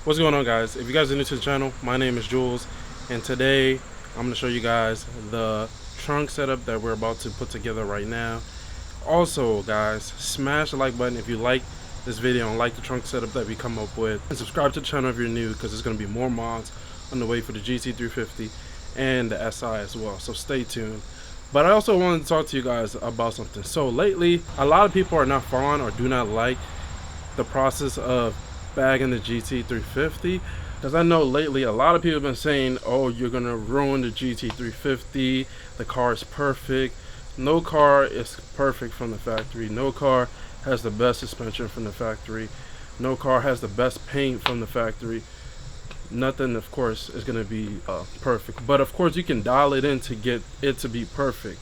What's going on, guys? If you guys are new to the channel, my name is Jules, and today I'm going to show you guys the trunk setup that we're about to put together right now. Also, guys, smash the like button if you like this video and like the trunk setup that we come up with, and subscribe to the channel if you're new, because there's going to be more mods on the way for the GT350 and the SI as well, so stay tuned. But I also wanted to talk to you guys about something. So lately, a lot of people are not fond or do not like the process of bagging the GT350, because I know lately a lot of people have been saying, oh, you're gonna ruin the GT350, the car is perfect. No car is perfect from the factory. No car has the best suspension from the factory. No car has the best paint from the factory. Nothing, of course, is going to be perfect, but of course you can dial it in to get it to be perfect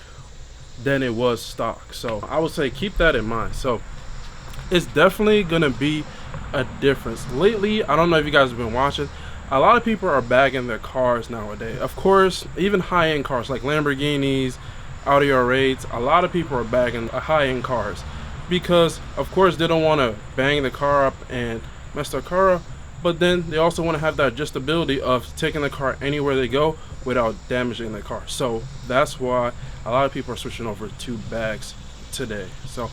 than it was stock. So I would say keep that in mind. So it's definitely going to be a difference. Lately, I don't know if you guys have been watching, a lot of people are bagging their cars nowadays. Of course, even high-end cars like Lamborghinis, Audi Airaids, a lot of people are bagging high-end cars because of course they don't want to bang the car up and mess their car up, but then they also want to have that adjustability of taking the car anywhere they go without damaging the car. So that's why a lot of people are switching over to bags today. So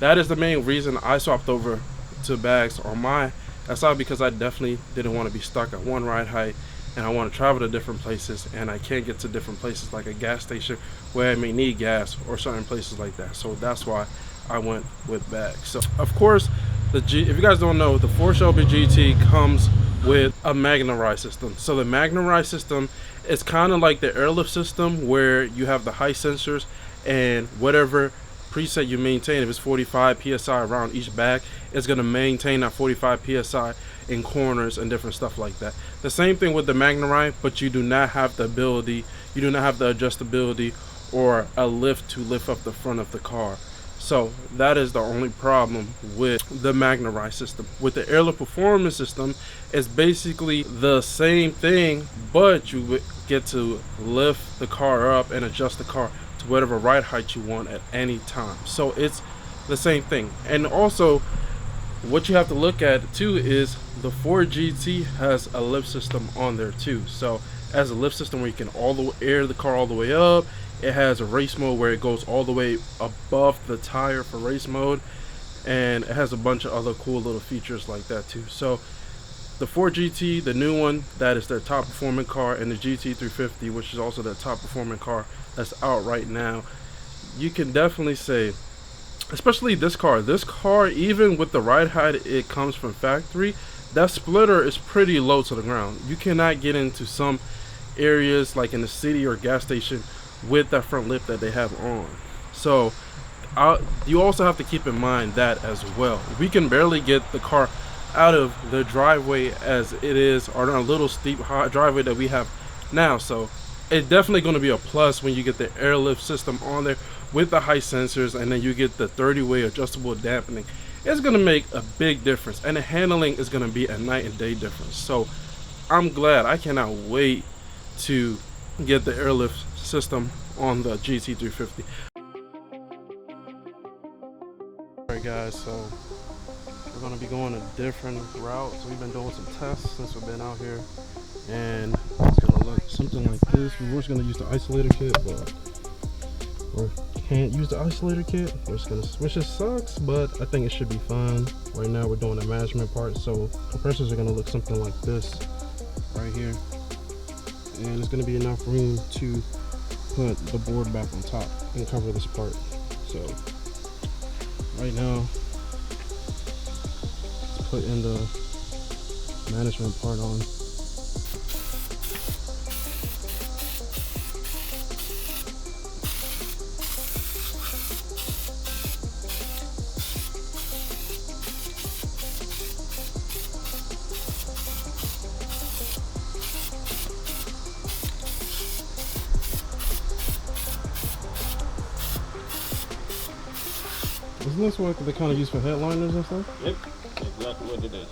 that is the main reason I swapped over to bags on my SI, because I definitely didn't want to be stuck at one ride height, and I want to travel to different places, and I can't get to different places like a gas station where I may need gas or certain places like that. So that's why I went with bags. So of course, if you guys don't know, the Ford Shelby GT comes with a Magnum system. So the Magnum system is kind of like the airlift system, where you have the height sensors and whatever preset you maintain. If it's 45 psi around each bag, it's going to maintain that 45 psi in corners and different stuff like that. The same thing with the Magnum, but you do not have the ability, you do not have the adjustability or a lift to lift up the front of the car. So that is the only problem with the Magnum system. With the airlift performance system, it's basically the same thing, but you get to lift the car up and adjust the car to whatever ride height you want at any time. So it's the same thing. And also, what you have to look at too is the Ford GT has a lift system on there too. So as a lift system where you can air the car all the way up. It has a race mode where it goes all the way above the tire for race mode, and it has a bunch of other cool little features like that too. So the Ford GT, the new one, that is their top performing car, and the GT350, which is also their top performing car that's out right now, you can definitely say, especially this car, even with the ride height it comes from factory, that splitter is pretty low to the ground. You cannot get into some areas like in the city or gas station with that front lip that they have on. So you also have to keep in mind that as well. We can barely get the car out of the driveway as it is, or a little steep driveway that we have now. So it's definitely going to be a plus when you get the airlift system on there with the height sensors, and then you get the 30-way adjustable dampening. It's going to make a big difference, and the handling is going to be a night and day difference. So I'm glad, I cannot wait to get the airlift system on the GT350. Alright guys, so we're going to be going a different route. So we've been doing some tests since we've been out here, and it's going to look something like this. We were just going to use the isolator kit, but we can't use the isolator kit. We're just going to, which just sucks, but I think it should be fine. Right now we're doing the management part, so compressors are going to look something like this right here, and it's going to be enough room to put the board back on top and cover this part. So right now, let's put in the management part on. Isn't this what they kind of use for headliners and stuff? Yep, exactly what it is.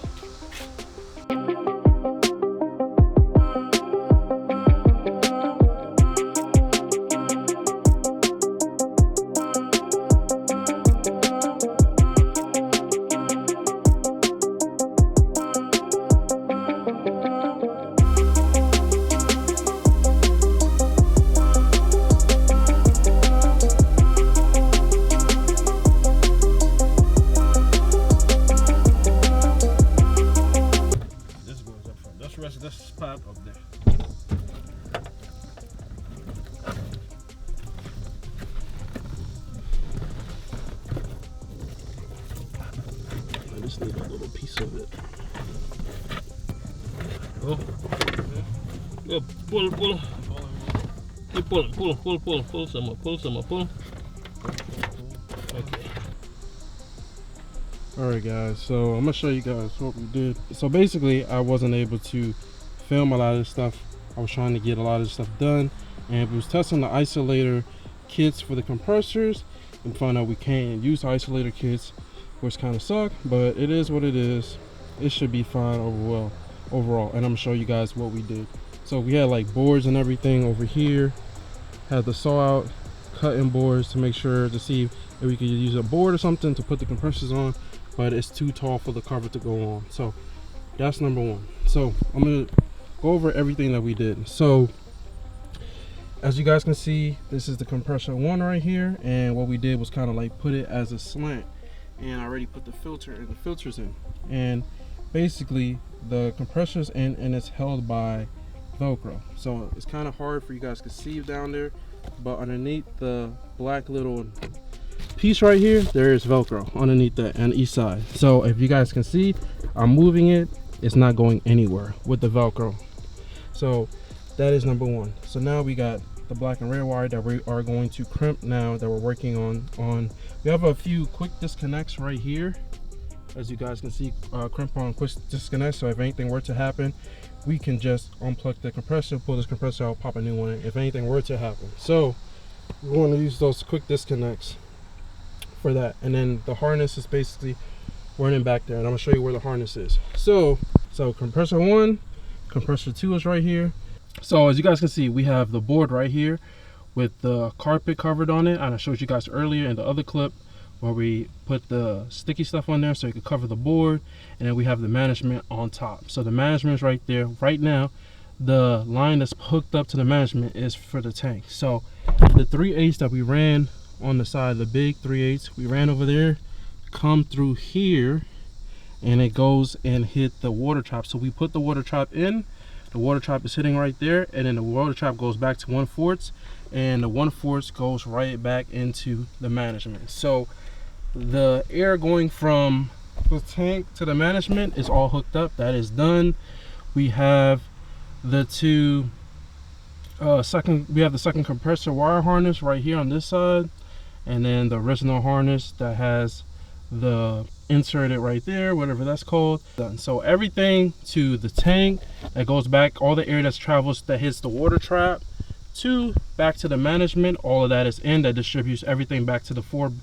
This part up there. I just need a little piece of it. Oh. Yeah, pull. Keep pulling, pull some more, pull. Okay. Alright guys, so I'm gonna show you guys what we did. So basically I wasn't able to film a lot of this stuff. I was trying to get a lot of this stuff done, and we was testing the isolator kits for the compressors and found out we can't use isolator kits, which kind of suck, but it is what it is. It should be fine overall, and I'm gonna show you guys what we did. So we had like boards and everything over here, had the saw out cutting boards to make sure to see if we could use a board or something to put the compressors on, but it's too tall for the cover to go on. So that's number one. So I'm gonna go over everything that we did. So as you guys can see, this is the compressor one right here, and what we did was kind of like put it as a slant, and I already put the filter and the filters in, and basically the compressor's in and it's held by Velcro, so it's kind of hard for you guys to see down there, but underneath the black little piece right here, there is Velcro underneath that on each side. So if you guys can see, I'm moving it, it's not going anywhere with the Velcro. So that is number one. So now we got the black and red wire that we are going to crimp now, that we're working on. We have a few quick disconnects right here, as you guys can see, crimp on quick disconnects, so if anything were to happen, we can just unplug the compressor, pull this compressor out, pop a new one in if anything were to happen. So we want to use those quick disconnects for that, and then the harness is basically running back there, and I'm gonna show you where the harness is. So compressor one, compressor two is right here. So as you guys can see, we have the board right here with the carpet covered on it, and I showed you guys earlier in the other clip where we put the sticky stuff on there so you could cover the board, and then we have the management on top. So the management is right there. Right now the line that's hooked up to the management is for the tank. So the 3/8 that we ran on the side, the big 3/8 we ran over there, come through here, and it goes and hit the water trap. So we put the water trap in, the water trap is sitting right there, and then the water trap goes back to 1/4, and the 1/4 goes right back into the management. So the air going from the tank to the management is all hooked up. That is done. We have the second compressor wire harness right here on this side, and then the original harness that has the inserted right there, whatever that's called, done. So everything to the tank that goes back, all the air that travels that hits the water trap to back to the management, all of that is in. That distributes everything back to the front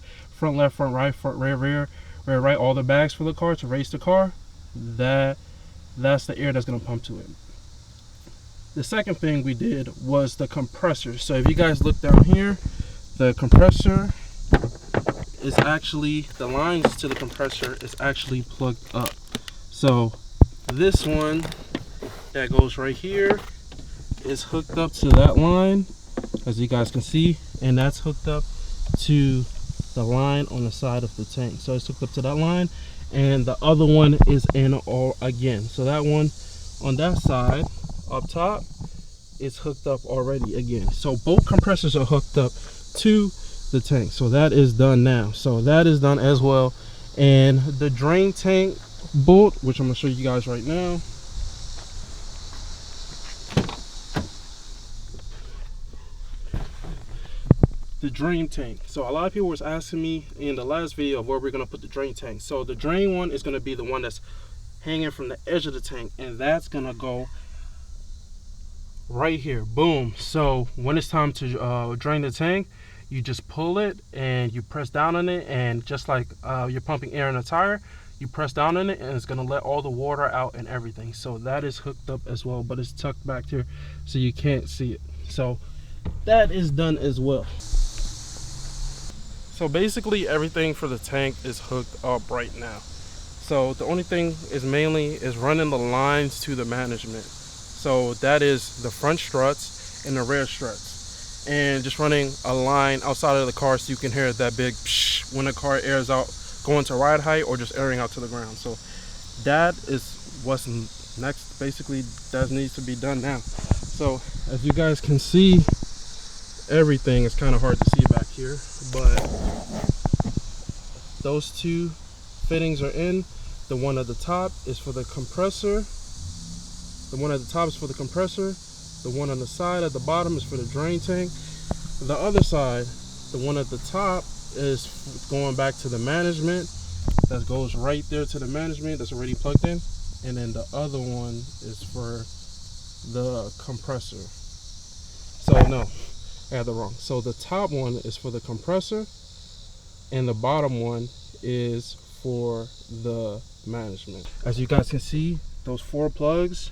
left, front right, front rear right, all the bags for the car to race the car. That's the air that's going to pump to it. The second thing we did was the compressor. So if you guys look down here, the compressor is actually, the lines to the compressor is actually plugged up. So this one that goes right here is hooked up to that line, as you guys can see, and that's hooked up to the line on the side of the tank. So it's hooked up to that line, and the other one is in all again. So that one on that side up top is hooked up already again. So both compressors are hooked up to the tank. So that is done now. So that is done as well. And the drain tank bolt, which I'm gonna show you guys right now. The drain tank. So a lot of people was asking me in the last video of where we're gonna put the drain tank. So the drain one is gonna be the one that's hanging from the edge of the tank, and that's gonna go right here. Boom. So when it's time to drain the tank, you just pull it and you press down on it, and just like you're pumping air in a tire, you press down on it and it's gonna let all the water out and everything. So that is hooked up as well, but it's tucked back here so you can't see it. So that is done as well. So basically everything for the tank is hooked up right now. So the only thing is mainly is running the lines to the management. So that is the front struts and the rear struts, and just running a line outside of the car so you can hear that big psh when the car airs out going to ride height or just airing out to the ground. So that is what's next, basically, that needs to be done now. So as you guys can see, everything is kind of hard to see back here, but those two fittings are in. The one at the top is for the compressor. The one at the top is for the compressor. The one on the side at the bottom is for the drain tank. The other side, the one at the top, is going back to the management. That goes right there to the management that's already plugged in. And then the other one is for the compressor. So no, I had that wrong. So the top one is for the compressor, and the bottom one is for the management. As you guys can see, those 4 plugs,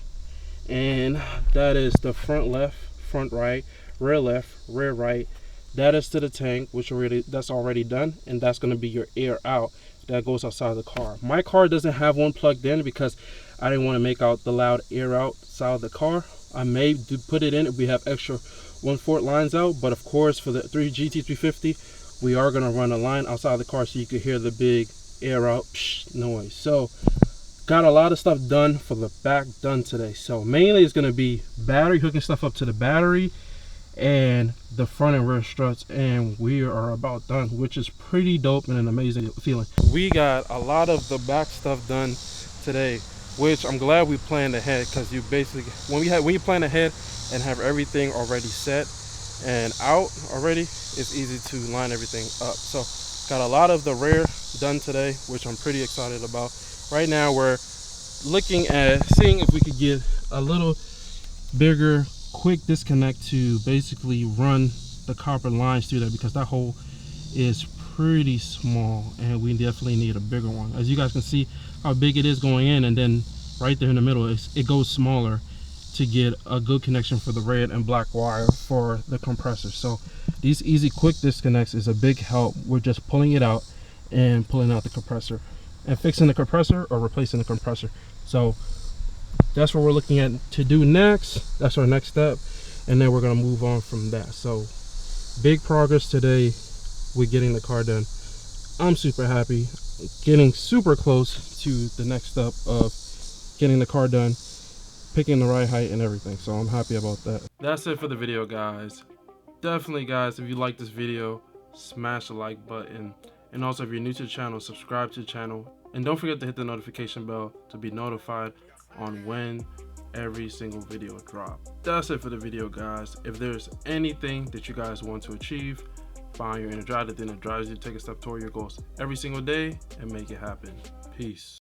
and that is the front left, front right, rear left, rear right. That is to the tank, which that's already done, and that's going to be your air out that goes outside of the car. My car doesn't have one plugged in because I didn't want to make out the loud air out side of the car. I may put it in if we have extra 1/4 lines out, but of course for the GT350 we are going to run a line outside the car so you can hear the big air out noise. So got a lot of stuff done for the back done today. So mainly it's going to be battery, hooking stuff up to the battery and the front and rear struts, and we are about done, which is pretty dope and an amazing feeling. We got a lot of the back stuff done today, which I'm glad we planned ahead, because you basically when you plan ahead and have everything already set and out already, it's easy to line everything up. So got a lot of the rear done today, which I'm pretty excited about. Right now we're looking at seeing if we could get a little bigger quick disconnect to basically run the copper lines through there, because that hole is pretty small and we definitely need a bigger one. As you guys can see how big it is going in, and then right there in the middle it goes smaller to get a good connection for the red and black wire for the compressor. So these easy quick disconnects is a big help. We're just pulling it out and pulling out the compressor and fixing the compressor or replacing the compressor. So that's what we're looking at to do next. That's our next step, and then we're going to move on from that. So big progress today with getting the car done. I'm super happy, getting super close to the next step of getting the car done, picking the right height and everything. So I'm happy about that. That's it for the video, guys. Definitely, guys, if you like this video, smash the like button, and also if you're new to the channel, subscribe to the channel, and don't forget to hit the notification bell to be notified on when every single video drop. That's it for the video, guys. If there's anything that you guys want to achieve, find your inner drive, the thing that drives you to take a step toward your goals every single day and make it happen. Peace.